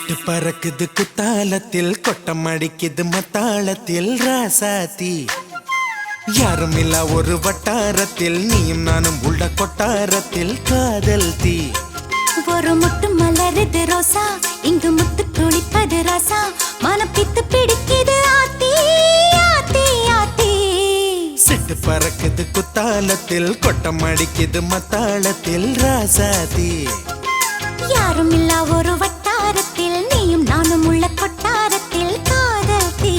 சிட்டு பறக்குது குத்தாலத்தில் கொட்டம் அடிக்குது மத்தாளத்தில் ராசாத்தி யாரும் இல்ல ஒரு வட்டாரத்தில் நீயும் நானும் உள்ள கொட்டாரத்தில் காதல் தீ ஒரு முட்டு மலருது ரோசா இங்கு முத்து துளிப்பது ராசா மனப்பித்து பிடிக்குது ஆத்தி ஆத்தி ஆத்தி சிட்டு பறக்குது குத்தாலத்தில் கொட்டம் அடிக்குது மத்தாளத்தில் ராசாத்தி யாரும் இல்ல ஒரு வட்டாரத்தில் நீயும் நானும் உள்ள கொட்டாரத்தில் காதல் தீ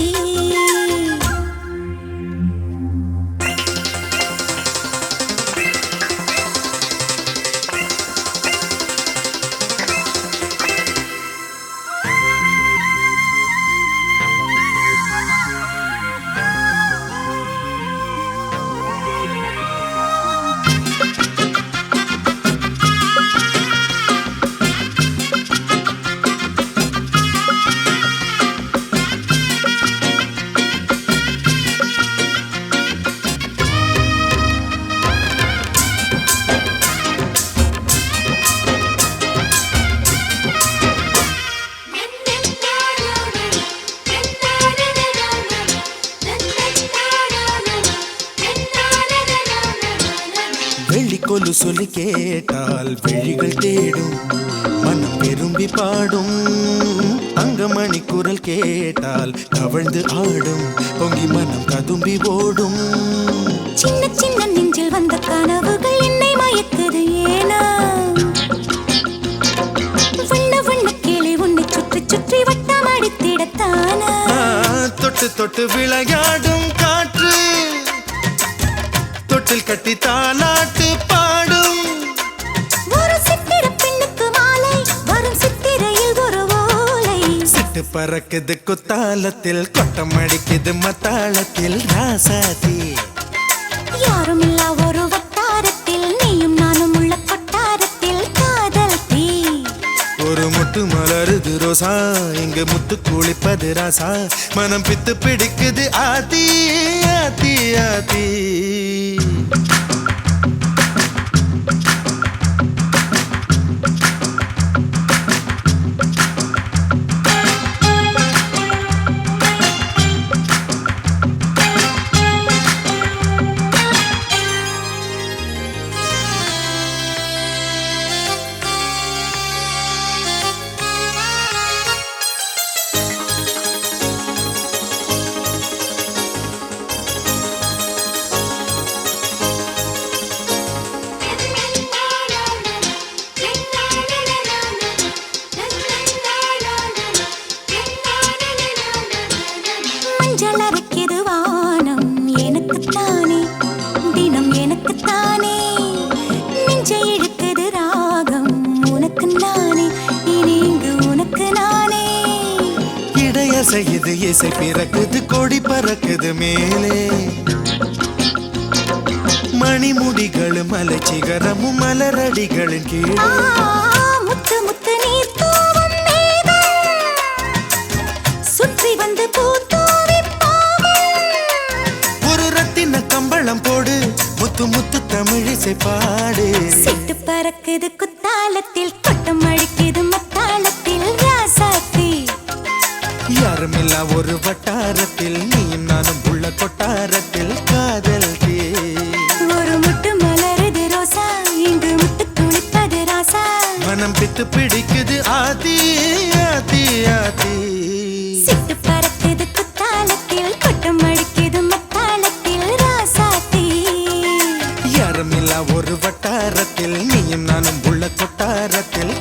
வெள்ளிக்கொலு சொல்லி கேட்டால் விழிகள் தேடும் மனம் விரும்பி பாடும் தங்கமணி குரல் கேட்டால் தவழ்ந்து ஆடும் பொங்கி மனம் கதும்பி ஓடும் சின்ன சின்ன நெஞ்சில் வந்த கனவுகள் என்னை மயக்குது ஏனா வண்ண வண்ண கிளி உன்னை சுற்றி சுற்றி வட்டம் அடித்திடத்தானா தொட்டு தொட்டு விளையாடும் காற்று தொட்டில் கட்டி தாலாட்டு பாடும் ஒரு சித்திர பெண்ணுக்கு மாலை வரும் சித்திரையில் ஒரு ஓலை சிட்டு பறக்குது குத்தாலத்தில் கொட்டம் அடிக்குது மத்தாளத்தில் ராசாதி யாரும் இல்ல ஒரு வட்டாரத்தில் நீயும் நானும் உள்ள கொட்டாரத்தில் காதல் தீ ஒரு முட்டு மலருது ரோசா இங்கு முத்து குளிப்பது ராசா மனம் பித்து பிடிக்குது ஆதி ஆதி ஆதி மஞ்சள் அரைக்குது வானம் எனக்குத்தானே தினம் எனக்குத்தானே நெஞ்சை இழுக்குது ராகம் உனக்கு நானே இனி இங்கு உனக்கு நானே இடையசையுது இசை பிறக்குது கொடி பறக்குது மேலே மணிமுடிகள் மலை சிகரமும் மலரடிகளின் கீழே முத்து முத்து நீர் தூவும் மேகம் சுற்றி வந்து பூத்தூவி ஒரு ரத்தின கம்பளம் போடு முத்து முத்து தமிழிசை பாடு சிட்டு பறக்குது குத்தாலத்தில் கொட்டம் அடிக்குது மத்தாளத்தில் ராசாத்தி யாரும் இல்ல ஒரு வட்டாரத்தில் நீயும் நானும் உள்ள கொட்டாரத்தில் காதல் தீ ஒரு முட்டு மலருது ரோசா இங்கு முட்டு துளிப்பது ராசா மனம் பித்து பிடிக்குது ஆதி ஆதி ஆதி சிட்டு பறக்குது குத்தாலத்தில் கொட்டம் அடிக்குது மத்தாளத்தில் ராசாத்தி யாரும் இல்ல ஒரு வட்டாரத்தில் நீயும் நானும் உள்ள கொட்டாரத்தில்